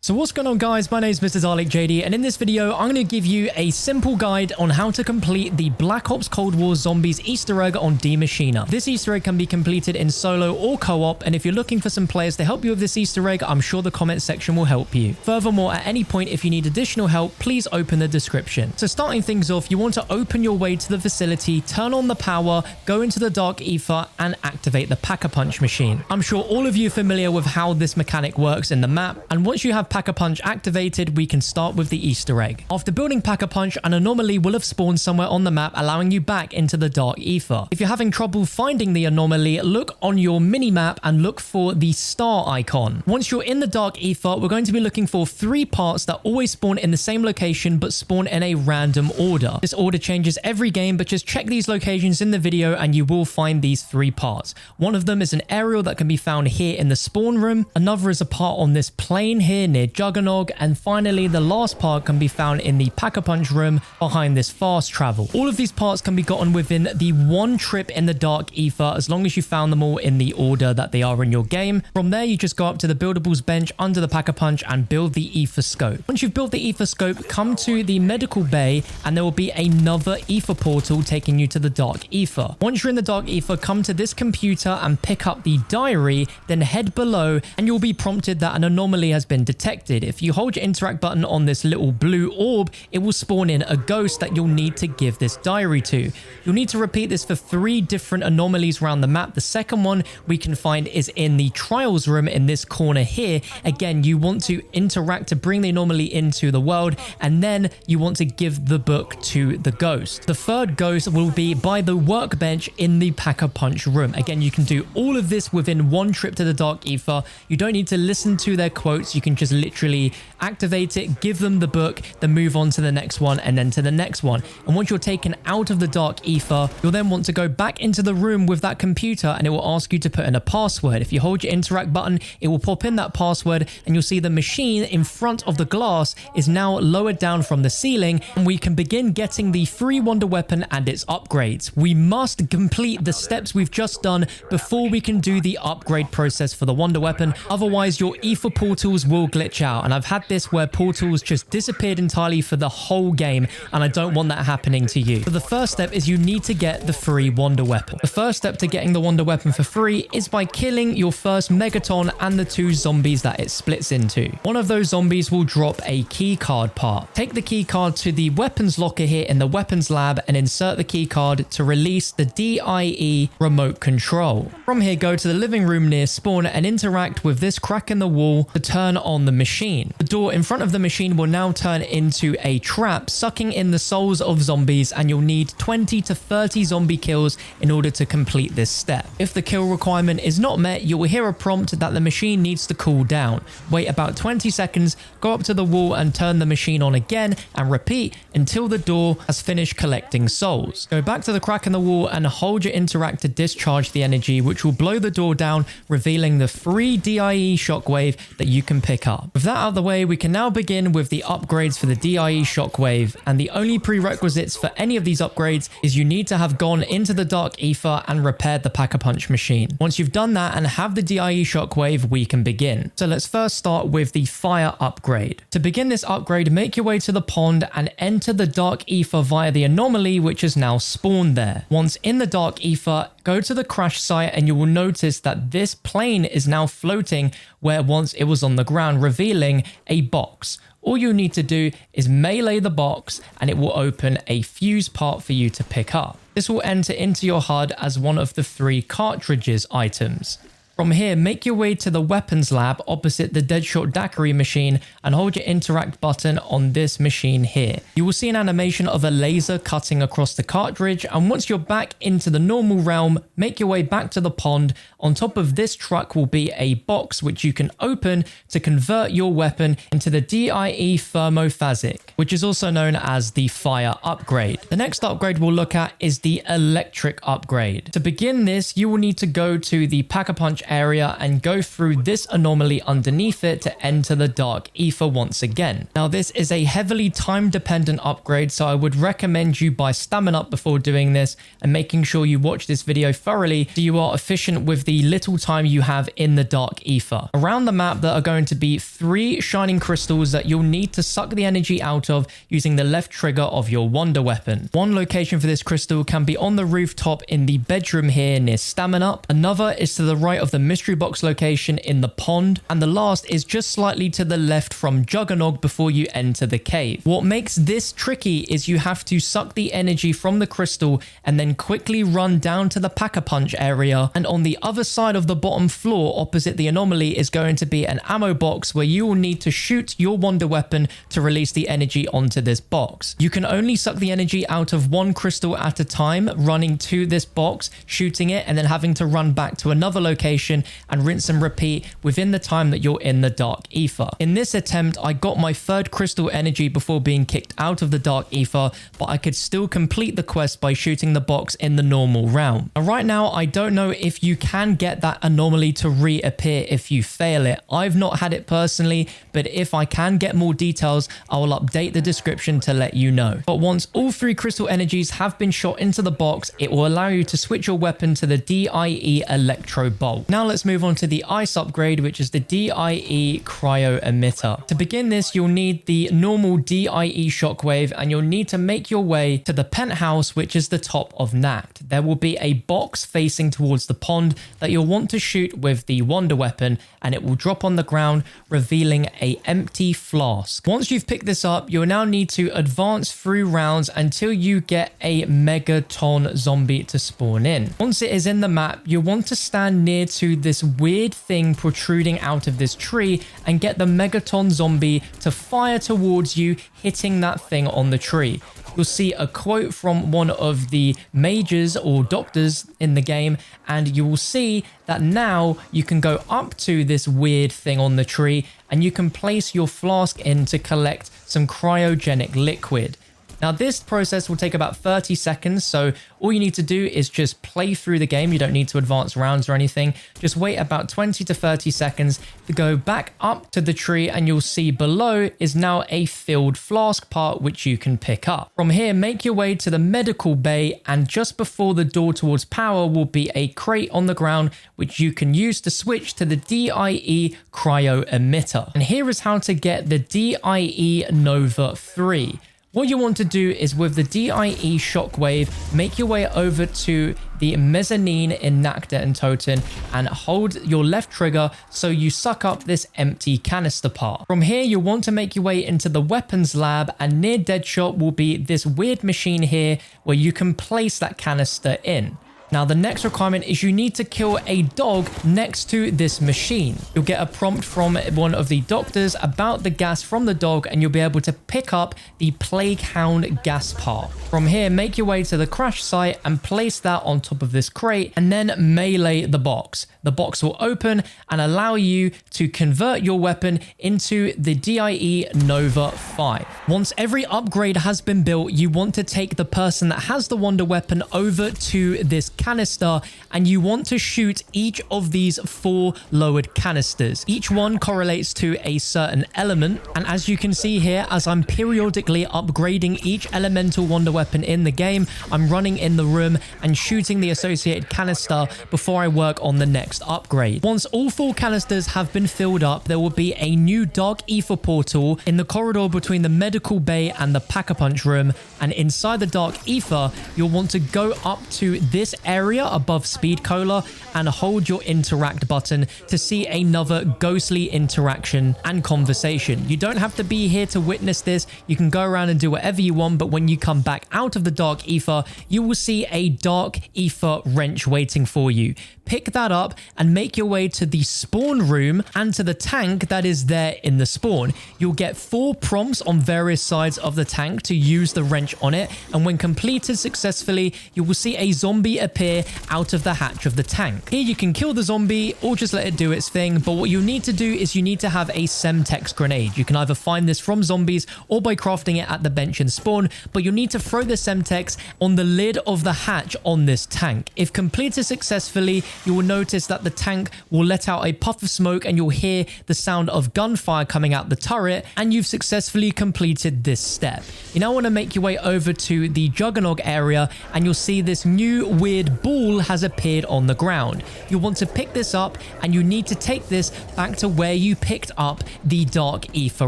So what's going on, guys? My name is MrDalekJD, and in this video I'm going to give you a simple guide on how to complete the Black Ops Cold War Zombies Easter egg on D Machina. This Easter egg can be completed in solo or co-op, and if you're looking for some players to help you with this Easter egg, I'm sure the comment section will help you. Furthermore, at any point if you need additional help, please open the description. So starting things off, you want to open your way to the facility, turn on the power, go into the Dark Aether, and activate the Pack-a-Punch machine. I'm sure all of you are familiar with how this mechanic works in the map, and once you have Pack-a-Punch activated, we can start with the Easter egg. After building Pack-a-Punch, an anomaly will have spawned somewhere on the map, allowing you back into the Dark Aether. If you're having trouble finding the anomaly, look on your mini-map and look for the star icon. Once you're in the Dark Aether, we're going to be looking for 3 parts that always spawn in the same location but spawn in a random order. This order changes every game, but just check these locations in the video and you will find these 3 parts. One of them is an aerial that can be found here in the spawn room. Another is a part on this plane here near Juggernog, and finally the last part can be found in the Pack-a-Punch room behind this fast travel. All of these parts can be gotten within the 1 trip in the Dark Aether, as long as you found them all in the order that they are in your game. From there, you just go up to the buildables bench under the Pack-a-Punch and build the Aether Scope. Once you've built the Aether Scope, come to the medical bay and there will be another Aether portal taking you to the Dark Aether. Once you're in the Dark Aether, come to this computer and pick up the diary, then head below and you'll be prompted that an anomaly has been detected. If you hold your interact button on this little blue orb, it will spawn in a ghost that you'll need to give this diary to. You'll need to repeat this for 3 different anomalies around the map. The second one we can find is in the trials room in this corner here. Again, you want to interact to bring the anomaly into the world, and then you want to give the book to the ghost. The third ghost will be by the workbench in the Pack-a-Punch room. Again, you can do all of this within 1 trip to the Dark Aether. You don't need to listen to their quotes. You can just literally activate it, give them the book, then move on to the next one and then to the next one. And once you're taken out of the Dark Aether, you'll then want to go back into the room with that computer and it will ask you to put in a password. If you hold your interact button, it will pop in that password and you'll see the machine in front of the glass is now lowered down from the ceiling, and we can begin getting the free wonder weapon and its upgrades. We must complete the steps we've just done before we can do the upgrade process for the wonder weapon. Otherwise, your Aether portals will glitch out, and I've had this where portals just disappeared entirely for the whole game, and I don't want that happening to you. So the first step is you need to get the free wonder weapon. The first step to getting the wonder weapon for free is by killing your first Megaton and the 2 zombies that it splits into. One of those zombies will drop a key card part. Take the key card to the weapons locker here in the weapons lab and insert the key card to release the DIE remote control. From here, go to the living room near spawn and interact with this crack in the wall to turn on the machine. The door in front of the machine will now turn into a trap, sucking in the souls of zombies, and you'll need 20 to 30 zombie kills in order to complete this step. If the kill requirement is not met, you will hear a prompt that the machine needs to cool down. Wait about 20 seconds, go up to the wall and turn the machine on again, and repeat until the door has finished collecting souls. Go back to the crack in the wall and hold your interact to discharge the energy, which will blow the door down, revealing the free DIE shockwave that you can pick up. With that out of the way, we can now begin with the upgrades for the DIE shockwave, and the only prerequisites for any of these upgrades is you need to have gone into the Dark Aether and repaired the Pack-a-Punch machine. Once you've done that and have the DIE shockwave, we can begin. So let's first start with the fire upgrade. To begin this upgrade, make your way to the pond and enter the Dark Aether via the anomaly which is now spawned there. Once in the Dark Aether, go to the crash site and you will notice that this plane is now floating where once it was on the ground, revealing a box. All you need to do is melee the box and it will open a fuse part for you to pick up. This will enter into your HUD as one of the 3 cartridges items. From here, make your way to the weapons lab opposite the Deadshot Daiquiri machine and hold your interact button on this machine here. You will see an animation of a laser cutting across the cartridge, and once you're back into the normal realm, make your way back to the pond. On top of this truck will be a box which you can open to convert your weapon into the DIE Thermophasic, which is also known as the fire upgrade. The next upgrade we'll look at is the electric upgrade. To begin this, you will need to go to the Pack-a-Punch area and go through this anomaly underneath it to enter the Dark Aether once again. Now this is a heavily time dependent upgrade, so I would recommend you buy stamina up before doing this and making sure you watch this video thoroughly so you are efficient with the little time you have in the Dark Aether. Around the map there are going to be 3 shining crystals that you'll need to suck the energy out of using the left trigger of your wonder weapon. One location for this crystal can be on the rooftop in the bedroom here near Stamina Up. Another is to the right of the mystery box location in the pond, and the last is just slightly to the left from Juggernog before you enter the cave. What makes this tricky is you have to suck the energy from the crystal and then quickly run down to the Pack-a-Punch area, and on the other side of the bottom floor opposite the anomaly is going to be an ammo box where you will need to shoot your wonder weapon to release the energy onto this box. You can only suck the energy out of one crystal at a time, running to this box, shooting it, and then having to run back to another location and rinse and repeat within the time that you're in the Dark Aether. In this attempt, I got my 3rd crystal energy before being kicked out of the Dark Aether, but I could still complete the quest by shooting the box in the normal realm. Now, right now, I don't know if you can get that anomaly to reappear if you fail it. I've not had it personally, but if I can get more details, I will update the description to let you know. But once all 3 crystal energies have been shot into the box, it will allow you to switch your weapon to the DIE Electro Bolt. Now let's move on to the ice upgrade, which is the DIE Cryo Emitter. To begin this, you'll need the normal DIE Shockwave, and you'll need to make your way to the penthouse, which is the top of Nact. There will be a box facing towards the pond that you'll want to shoot with the wonder weapon, and it will drop on the ground, revealing a empty flask. Once you've picked this up, you'll now need to advance through rounds until you get a Megaton zombie to spawn in. Once it is in the map, you'll want to stand near to this weird thing protruding out of this tree and get the Megaton zombie to fire towards you, hitting that thing on the tree. You'll see a quote from one of the mages or doctors in the game, and you will see that now you can go up to this weird thing on the tree and you can place your flask in to collect some cryogenic liquid. Now this process will take about 30 seconds, so all you need to do is just play through the game. You don't need to advance rounds or anything. Just wait about 20 to 30 seconds to go back up to the tree, and you'll see below is now a filled flask part which you can pick up. From here, make your way to the medical bay, and just before the door towards power will be a crate on the ground which you can use to switch to the DIE Cryo Emitter. And here is how to get the DIE Nova 3. What you want to do is with the DIE Shockwave, make your way over to the mezzanine in Nacta and Toten and hold your left trigger so you suck up this empty canister part. From here, you'll want to make your way into the weapons lab, and near Deadshot will be this weird machine here where you can place that canister in. Now, the next requirement is you need to kill a dog next to this machine. You'll get a prompt from one of the doctors about the gas from the dog, and you'll be able to pick up the Plague Hound gas part. From here, make your way to the crash site and place that on top of this crate, and then melee the box. The box will open and allow you to convert your weapon into the DIE Nova 5. Once every upgrade has been built, you want to take the person that has the wonder weapon over to this canister, and you want to shoot each of these 4 lowered canisters. Each one correlates to a certain element, and as you can see here, as I'm periodically upgrading each elemental wonder weapon in the game, I'm running in the room and shooting the associated canister before I work on the next upgrade. Once all 4 canisters have been filled up, there will be a new Dark Aether portal in the corridor between the medical bay and the Pack-a-Punch room, and inside the Dark Aether, you'll want to go up to this area above Speed Cola and hold your interact button to see another ghostly interaction and conversation. You don't have to be here to witness this. You can go around and do whatever you want, but when you come back out of the Dark Aether, you will see a Dark Aether wrench waiting for you. Pick that up and make your way to the spawn room and to the tank that is there in the spawn. You'll get 4 prompts on various sides of the tank to use the wrench on it, and when completed successfully, you will see a zombie appear appear out of the hatch of the tank. Here you can kill the zombie or just let it do its thing, but what you need to do is you need to have a Semtex grenade. You can either find this from zombies or by crafting it at the bench and spawn, but you'll need to throw the Semtex on the lid of the hatch on this tank. If completed successfully, you will notice that the tank will let out a puff of smoke and you'll hear the sound of gunfire coming out the turret, and you've successfully completed this step. You now want to make your way over to the Juggernog area and you'll see this new weird ball has appeared on the ground. You'll want to pick this up and you need to take this back to where you picked up the Dark Aether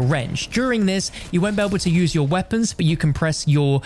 wrench. During this, you won't be able to use your weapons, but you can press your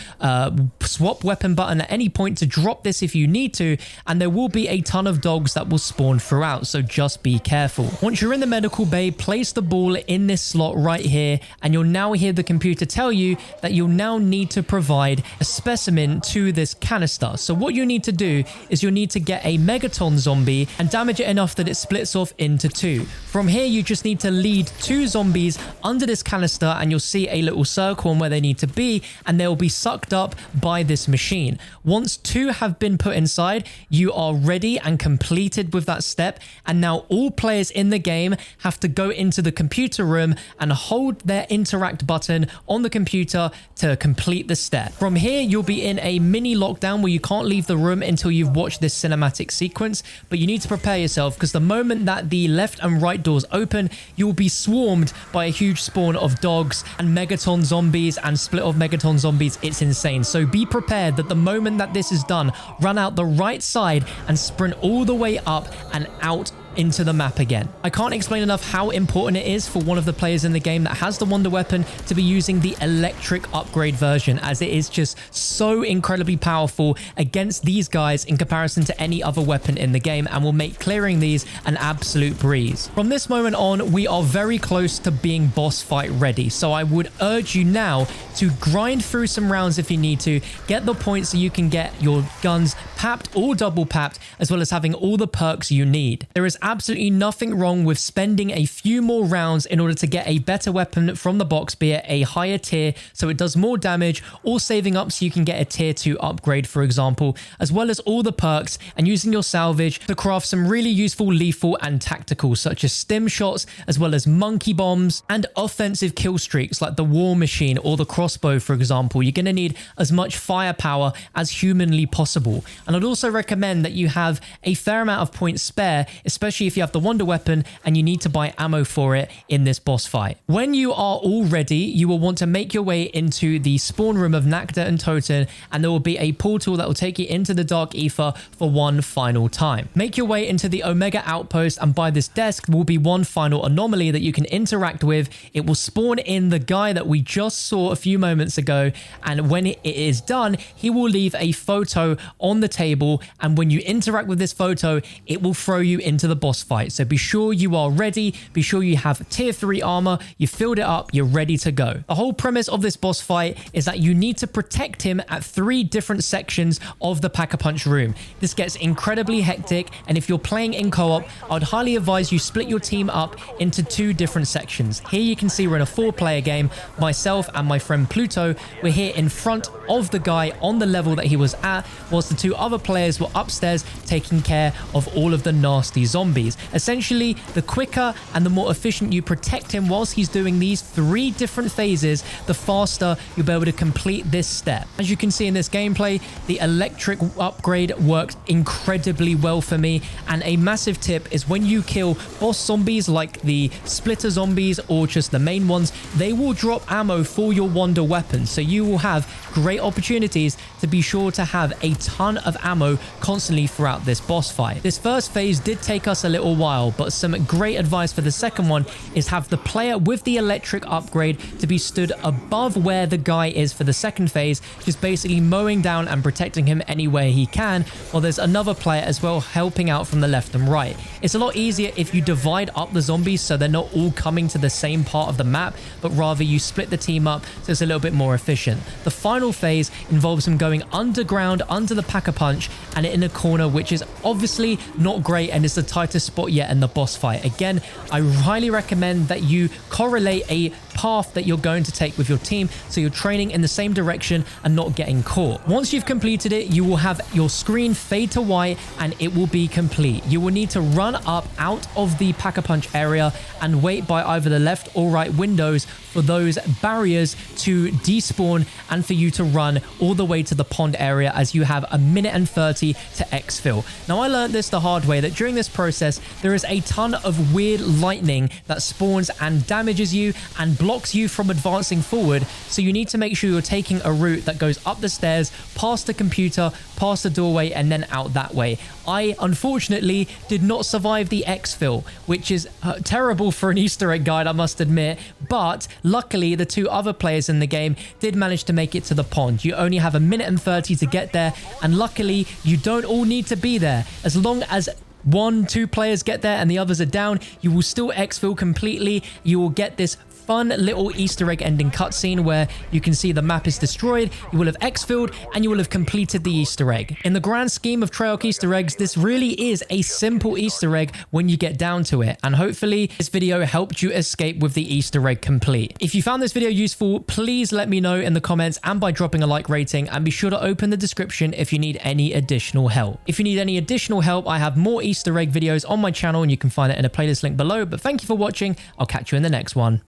swap weapon button at any point to drop this if you need to, and there will be a ton of dogs that will spawn throughout, so just be careful. Once you're in the medical bay, place the ball in this slot right here, and you'll now hear the computer tell you that you'll now need to provide a specimen to this canister. So what you need to do is you'll need to get a Megaton zombie and damage it enough that it splits off into two. From here, you just need to lead two zombies under this canister and you'll see a little circle on where they need to be, and they'll be sucked up by this machine. Once two have been put inside, you are ready and completed with that step, and now all players in the game have to go into the computer room and hold their interact button on the computer to complete the step. From here, you'll be in a mini lockdown where you can't leave the room until you've watched this cinematic sequence, but you need to prepare yourself because the moment that the left and right doors open, you'll be swarmed by a huge spawn of dogs and Megaton zombies and split off Megaton zombies. It's insane. So be prepared that the moment that this is done, run out the right side and sprint all the way up and out into the map again. I can't explain enough how important it is for one of the players in the game that has the wonder weapon to be using the electric upgrade version, as it is just so incredibly powerful against these guys in comparison to any other weapon in the game, and will make clearing these an absolute breeze. From this moment on, we are very close to being boss fight ready, so I would urge you now to grind through some rounds if you need to, get the points so you can get your guns papped or double papped, as well as having all the perks you need. There is absolutely nothing wrong with spending a few more rounds in order to get a better weapon from the box, be it a higher tier so it does more damage, or saving up so you can get a tier 2 upgrade, for example, as well as all the perks, and using your salvage to craft some really useful lethal and tactical, such as stim shots, as well as monkey bombs and offensive kill streaks like the war machine or the crossbow, for example. You're going to need as much firepower as humanly possible, and I'd also recommend that you have a fair amount of points spare, especially if you have the wonder weapon and you need to buy ammo for it in this boss fight. When you are all ready, you will want to make your way into the spawn room of Nakda and Toten, and there will be a portal that will take you into the Dark Aether for one final time. Make your way into the Omega outpost, and by this desk will be one final anomaly that you can interact with. It will spawn in the guy that we just saw a few moments ago, and when it is done, he will leave a photo on the table, and when you interact with this photo, it will throw you into the boss fight. So be sure you are ready, be sure you have tier 3 armor, you filled it up, you're ready to go. The whole premise of this boss fight is that you need to protect him at 3 different sections of the Pack-a-Punch room. This gets incredibly hectic, and if you're playing in co-op, I would highly advise you split your team up into 2 different sections. Here you can see we're in a 4-player game. Myself and my friend Pluto, we're here in front of the guy on the level that he was at, whilst the 2 other players were upstairs taking care of all of the nasty zombies. Essentially, the quicker and the more efficient you protect him whilst he's doing these 3 different phases, the faster you'll be able to complete this step. As you can see in this gameplay, the electric upgrade worked incredibly well for me, and a massive tip is when you kill boss zombies like the splitter zombies or just the main ones, they will drop ammo for your wonder weapon, so you will have great opportunities to be sure to have a ton of ammo constantly throughout this boss fight. This first phase did take us a little while, but some great advice for the second one is have the player with the electric upgrade to be stood above where the guy is for the second phase, just basically mowing down and protecting him any way he can, while there's another player as well helping out from the left and right. It's a lot easier if you divide up the zombies so they're not all coming to the same part of the map, but rather you split the team up so it's a little bit more efficient. The final phase involves him going underground under the Pack-a-Punch and in a corner, which is obviously not great and is the tightest spot yet in the boss fight. Again, I highly recommend that you correlate a path that you're going to take with your team, so you're training in the same direction and not getting caught. Once you've completed it, you will have your screen fade to white and it will be complete. You will need to run up out of the Pack-a-Punch area and wait by either the left or right windows for those barriers to despawn and for you to run all the way to the pond area, as you have 1:30 to exfil. Now, I learned this the hard way, that during this process there is a ton of weird lightning that spawns and damages you and blocks you from advancing forward, so you need to make sure you're taking a route that goes up the stairs, past the computer, past the doorway, and then out that way. I unfortunately did not survive the exfil, which is terrible for an Easter egg guide, I must admit, but luckily the two other players in the game did manage to make it to the pond. You only have 1:30 to get there, and luckily you don't all need to be there. As long as 1-2 players get there and the others are down, you will still exfil completely. You will get this fun little Easter egg ending cutscene where you can see the map is destroyed, you will have exfilled, and you will have completed the Easter egg. In the grand scheme of Treyarch Easter eggs, this really is a simple Easter egg when you get down to it, and hopefully this video helped you escape with the Easter egg complete. If you found this video useful, please let me know in the comments and by dropping a like rating, and be sure to open the description if you need any additional help. If you need any additional help, I have more Easter egg videos on my channel and you can find it in a playlist link below. But thank you for watching. I'll catch you in the next one.